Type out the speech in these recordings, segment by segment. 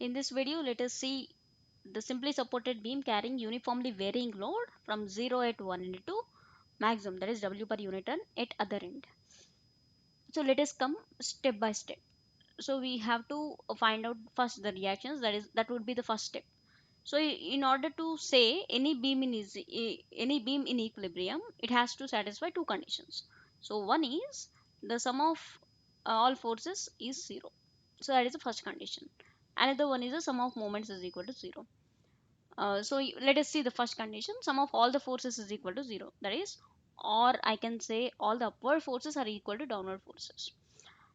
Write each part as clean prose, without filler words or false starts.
In this video, let us see the simply supported beam carrying uniformly varying load from 0 at one end to maximum, that is W per unit ton at other end. So let us come step by step. So we have to find out first the reactions, that would be the first step. So in order to say any beam in equilibrium, it has to satisfy two conditions. So one is the sum of all forces is 0. So that is the first condition. Another one is the sum of moments is equal to 0. Let us see the first condition. Sum of all the forces is equal to 0. That is, or I can say all the upward forces are equal to downward forces.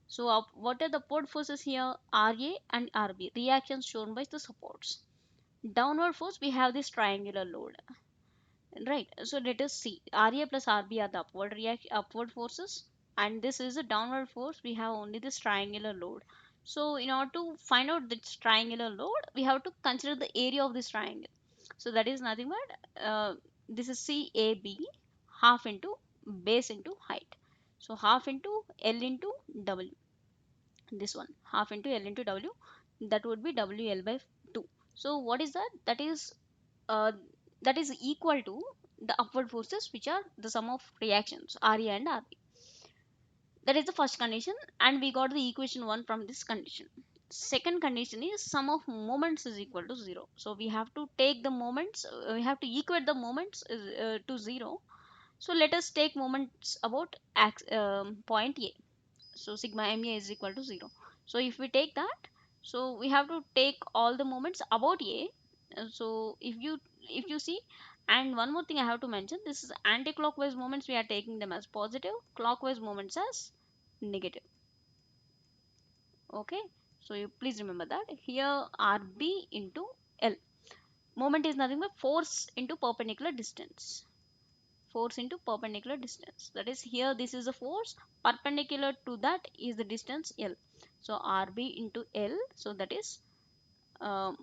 So what are the upward forces here? RA and RB, reactions shown by the supports. Downward force, we have this triangular load, right? So let us see, Ra plus Rb are the upward forces, and this is a downward force. We have only this triangular load. So in order to find out this triangular load, we have to consider the area of this triangle. So that is nothing but this is CAB, half into base into height. So half into L into W, this one half into L into W, that would be WL by 2. So what is that? Uh, that is equal to the upward forces, which are the sum of reactions Ra and Rb. That is the first condition, and we got the equation 1 from this condition. Second condition is sum of moments is equal to 0. So we have to take the moments, we have to equate the moments to 0. So let us take moments about point A. So sigma ma is equal to 0. So if we take that, so we have to take all the moments about A. So if you see, and one more thing I have to mention, this is anti-clockwise moments, we are taking them as positive, clockwise moments as negative. Okay, so you please remember that here RB into L, moment is nothing but force into perpendicular distance. Force into perpendicular distance, that is, here this is a force, perpendicular to that is the distance L. So RB into L, so that is um,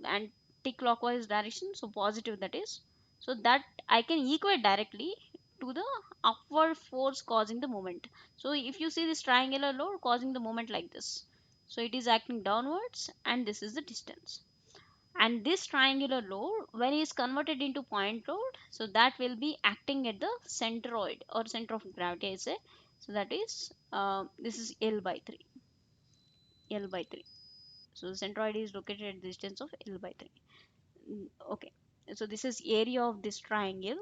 anti-clockwise direction, so positive, that is, so that I can equate directly to the upward force causing the moment. So if you see this triangular load causing the moment like this, so it is acting downwards and this is the distance. And this triangular load, when it is converted into point load, so that will be acting at the centroid or center of gravity, I say. So that is this is L by 3. L by 3. So the centroid is located at the distance of L by 3. Okay, so this is area of this triangle,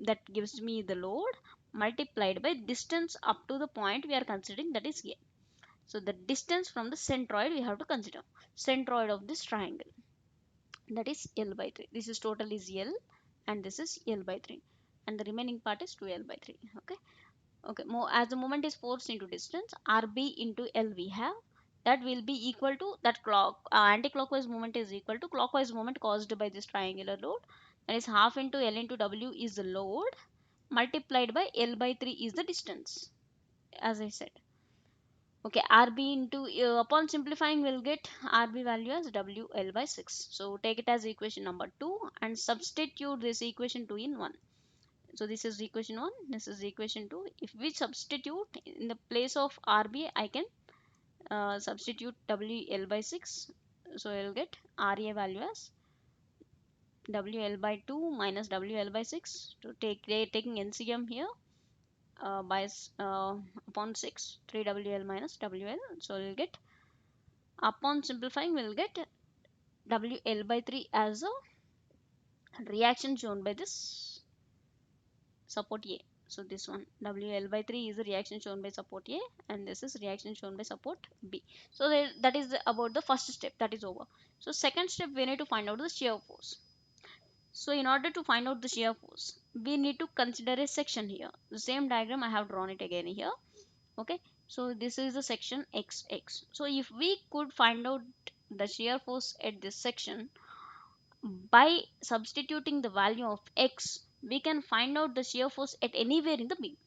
that gives me the load multiplied by distance up to the point we are considering, that is A. So the distance from the centroid we have to consider, centroid of this triangle, that is L by 3. This is total is L, and this is L by 3, and the remaining part is 2L by 3. Okay, okay, more as the moment is forced into distance, RB into L we have, that will be equal to that anti-clockwise moment is equal to clockwise moment caused by this triangular load, that is half into L into W is the load multiplied by L by 3 is the distance, as I said. Okay, RB into upon simplifying we'll get RB value as WL by 6. So take it as equation number 2 and substitute this equation 2 in 1. So this is equation 1, this is equation 2. If we substitute in the place of RB, I can substitute WL by 6. So I'll get RA value as WL by 2 minus WL by 6. To taking NCM here, by upon 6, 3WL minus WL. So we'll get, upon simplifying, we'll get WL by 3 as a reaction shown by this support A. So this one WL by 3 is the reaction shown by support A, and this is reaction shown by support B. So that is about the first step, that is over. So second step, we need to find out the shear force. So in order to find out the shear force, we need to consider a section here. The same diagram I have drawn it again here. Okay, so this is the section XX. So if we could find out the shear force at this section by substituting the value of X, we can find out the shear force at anywhere in the beam,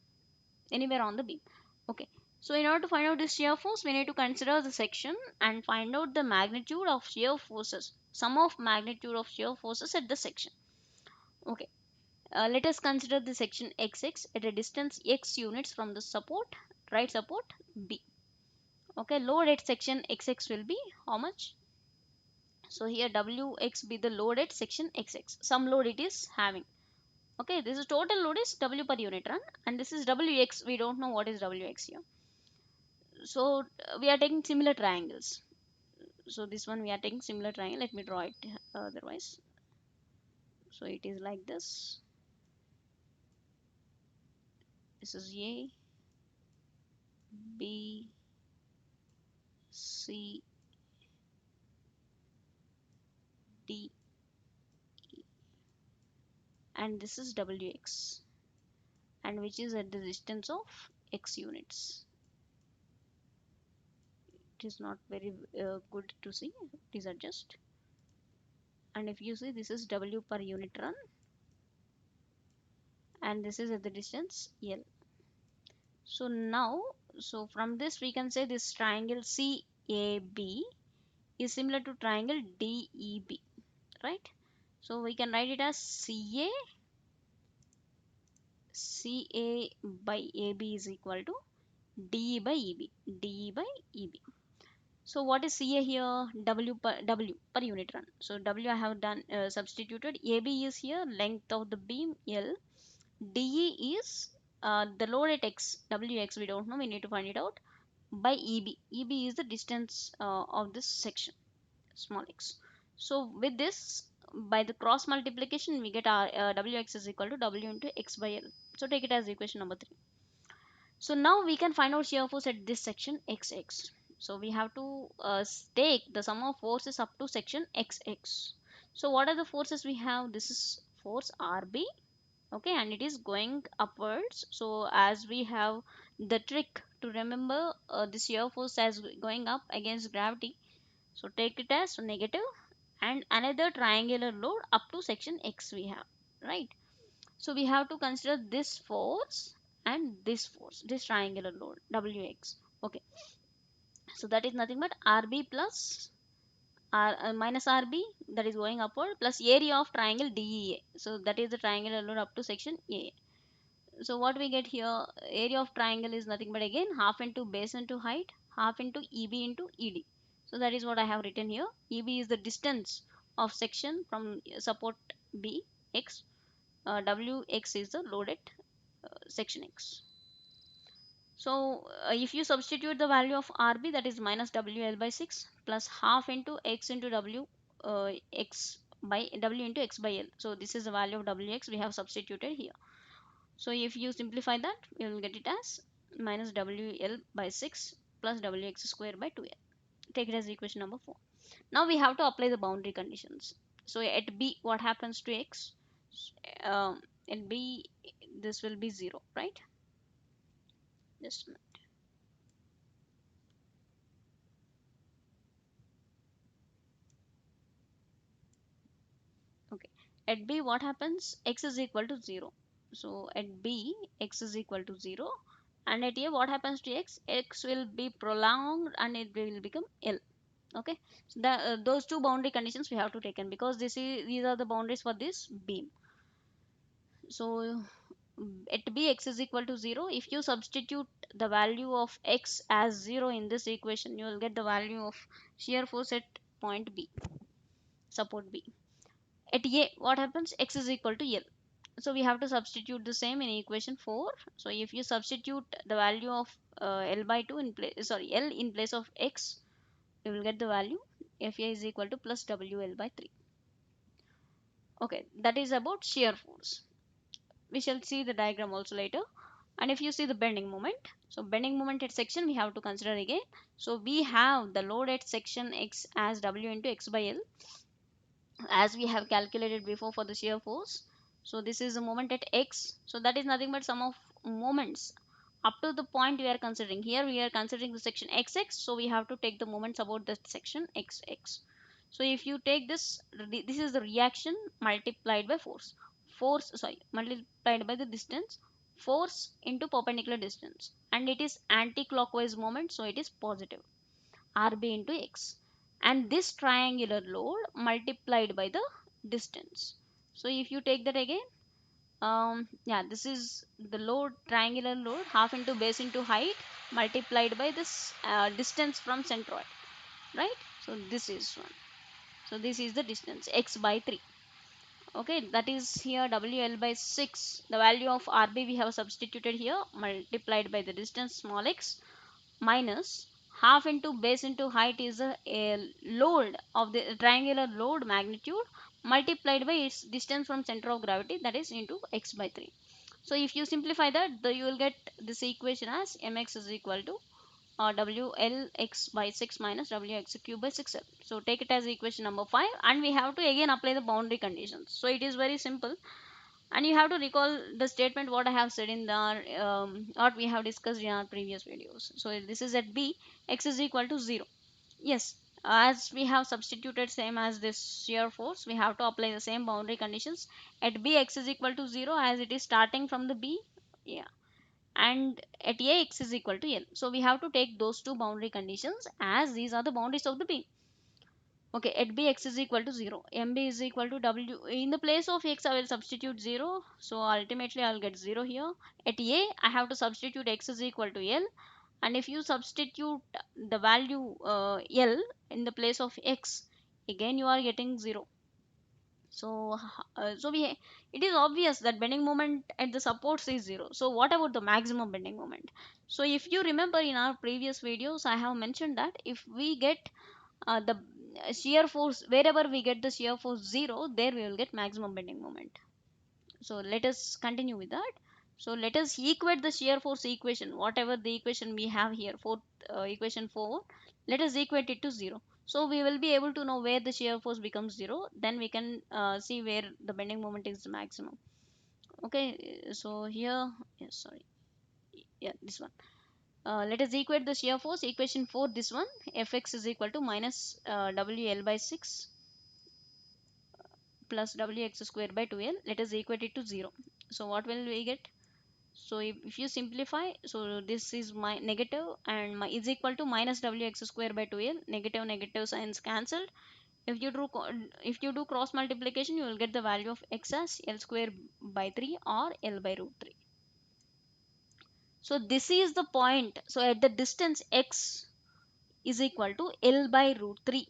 anywhere on the beam. Okay, so in order to find out the shear force, we need to consider the section and find out the magnitude of shear forces, sum of magnitude of shear forces at the section. Okay, let us consider the section XX at a distance X units from the support, right support B. Okay, load at section XX will be how much? So here Wx be the load at section XX, some load it is having. Okay, this is total load is W per unit run, and this is Wx, we don't know what is Wx here. So we are taking similar triangles. So this one we are taking similar triangle, let me draw it otherwise. So it is like this. This is A, B, C, D, and this is Wx, and which is at the distance of x units. It is not very good to see, please adjust. And if you see, this is W per unit run, and this is at the distance L. So now, so from this we can say this triangle CAB is similar to triangle DEB, right? So we can write it as CA by AB is equal to DE by EB, DE by EB. So what is CA here? W per unit run. So W I have done substituted. AB is here, length of the beam L. DE is the load at X. WX we don't know, we need to find it out by EB. EB is the distance of this section, small x. So with this, by the cross multiplication, we get our Wx is equal to W into X by L. So take it as equation number 3. So now we can find out shear force at this section XX. So we have to take the sum of forces up to section XX. So what are the forces we have? This is force RB, okay, and it is going upwards. So as we have the trick to remember this shear force as going up against gravity, so take it as negative, and another triangular load up to section X we have, right? So we have to consider this force and this force, this triangular load Wx. Okay, so that is nothing but Rb plus minus Rb, that is going upward, plus area of triangle DEA. So that is the triangular load up to section A. So what we get here, area of triangle is nothing but again half into base into height, half into EB into ED. So that is what I have written here. EB is the distance of section from support B X. Wx is the load at section X. So if you substitute the value of Rb, that is minus WL by 6 plus half into X into W X by W into X by L. So this is the value of Wx we have substituted here. So if you simplify that, you will get it as minus WL by 6 plus Wx square by 2L. Take it as equation number 4. Now we have to apply the boundary conditions. So at B, what happens to X? At B, this will be 0, right? Just a minute. Okay. At B, what happens? X is equal to 0. So at B, X is equal to 0. And at A, what happens to X? X will be prolonged and it will become L. Okay, so those two boundary conditions we have to take in, because these are the boundaries for this beam. So at B, X is equal to 0. If you substitute the value of X as 0 in this equation, you will get the value of shear force at point B, support B. At A, what happens? X is equal to L. So we have to substitute the same in equation 4. So if you substitute the value of L by 2 in place, sorry, L in place of X, you will get the value Fa is equal to plus WL by 3. Okay, that is about shear force. We shall see the diagram also later. And if you see the bending moment, so bending moment at section we have to consider again. So we have the load at section X as W into X by L, as we have calculated before for the shear force. So this is the moment at X. So that is nothing but sum of moments up to the point we are considering. Here we are considering the section XX, so we have to take the moments about the section XX. So if you take this, this is the reaction multiplied by force. Multiplied by the distance. Force into perpendicular distance. And it is anti-clockwise moment, so it is positive. Rb into X. And this triangular load multiplied by the distance. So if you take that again, yeah, this is the load, triangular load, half into base into height multiplied by this distance from centroid, right? So this is one. So this is the distance x by 3. Okay, that is here wl by 6. The value of rb we have substituted here, multiplied by the distance small x, minus half into base into height is a load of the triangular load magnitude multiplied by its distance from center of gravity, that is into x by 3. So if you simplify that, you will get this equation as mx is equal to WLx by 6 minus Wx cube by 6l. So take it as equation number 5, and we have to again apply the boundary conditions. So it is very simple, and you have to recall the statement what I have said in the what we have discussed in our previous videos. So this is at B, x is equal to 0. Yes, as we have substituted same as this shear force, we have to apply the same boundary conditions. At B, x is equal to 0 as it is starting from the B. Yeah, and at A, x is equal to L. So we have to take those two boundary conditions as these are the boundaries of the B. Okay, at B, x is equal to 0. MB is equal to W. In the place of x, I will substitute 0. So ultimately, I will get 0 here. At A, I have to substitute x is equal to L. And if you substitute the value L in the place of x, again you are getting 0. So, it is obvious that bending moment at the supports is 0. So, what about the maximum bending moment? So, if you remember in our previous videos, I have mentioned that if we get the shear force, wherever we get the shear force 0, there we will get maximum bending moment. So, let us continue with that. So, let us equate the shear force equation, whatever the equation we have here, equation 4, let us equate it to 0. So, we will be able to know where the shear force becomes 0, then we can see where the bending moment is maximum. Okay, so here, yes, sorry, yeah, this one. Let us equate the shear force, equation 4, this one, Fx is equal to minus WL by 6 plus Wx square by 2L. Let us equate it to 0. So, what will we get? So if you simplify, so this is my negative and my is equal to minus wx square by 2l, negative negative signs cancelled. If you do cross multiplication, you will get the value of x as l square by 3 or l by root 3. So this is the point. So at the distance x is equal to l by root 3,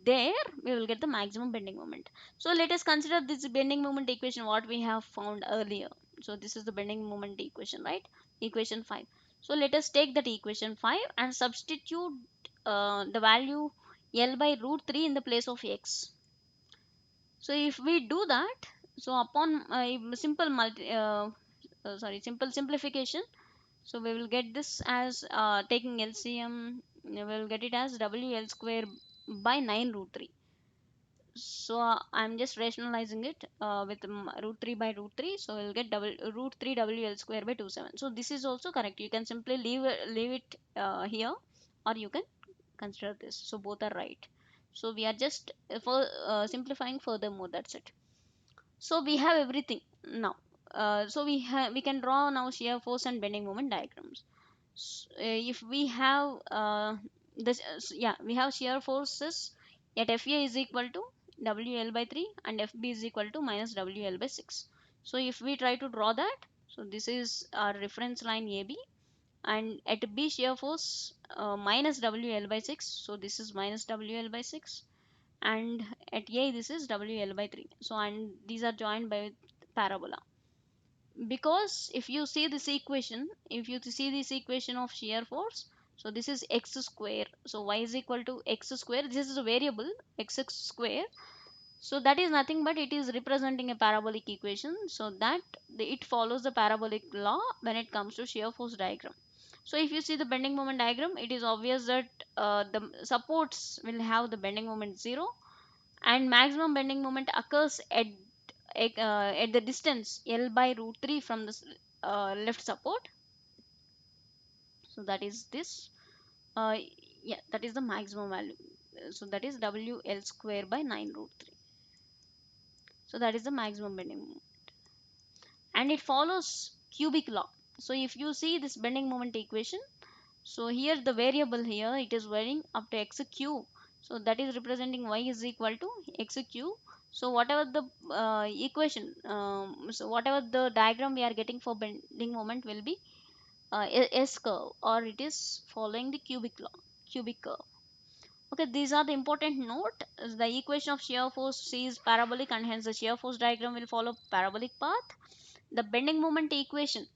there we will get the maximum bending moment. So let us consider this bending moment equation what we have found earlier. So this is the bending moment equation, right? Equation 5. So let us take that equation 5 and substitute the value L by root 3 in the place of x. So if we do that, so upon simple simplification, so we will get this as taking LCM, we will get it as WL square by 9 root 3. So I'm just rationalizing it with root 3 by root 3. So we'll get double root 3 WL square by 27. So this is also correct. You can simply leave it here, or you can consider this. So both are right. So we are just for simplifying furthermore. That's it. So we have everything now. So we can draw now shear force and bending moment diagrams. If we have yeah, we have shear forces at FA is equal to WL by 3 and FB is equal to minus WL by 6. So if we try to draw that, so this is our reference line AB, and at B shear force minus WL by 6, so this is minus WL by 6, and at A this is WL by 3. So and these are joined by parabola. Because if you see this equation, if you see this equation of shear force, so this is x square, so y is equal to x square, this is a variable x square, so that is nothing but it is representing a parabolic equation, so that it follows the parabolic law when it comes to shear force diagram. So if you see the bending moment diagram, it is obvious that the supports will have the bending moment 0, and maximum bending moment occurs at the distance L by root 3 from the left support. So that is this. Uh, yeah, that is the maximum value. So that is WL square by 9 root 3. So that is the maximum bending moment. And it follows cubic law. So if you see this bending moment equation, so here the variable here it is varying up to x cube. So that is representing y is equal to x cube. So whatever the equation, so whatever the diagram we are getting for bending moment will be S curve, or it is following the cubic law, cubic curve. Okay, these are the important note. The equation of shear force is parabolic, and hence the shear force diagram will follow parabolic path. The bending moment equation,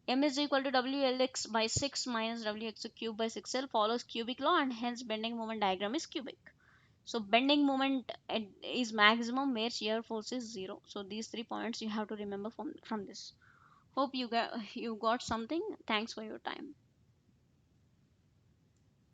m is equal to wlx by 6 minus wx cube by 6l, follows cubic law, and hence bending moment diagram is cubic. So bending moment is maximum where shear force is 0. So these 3 points you have to remember from this. Hope you got something. Thanks for your time.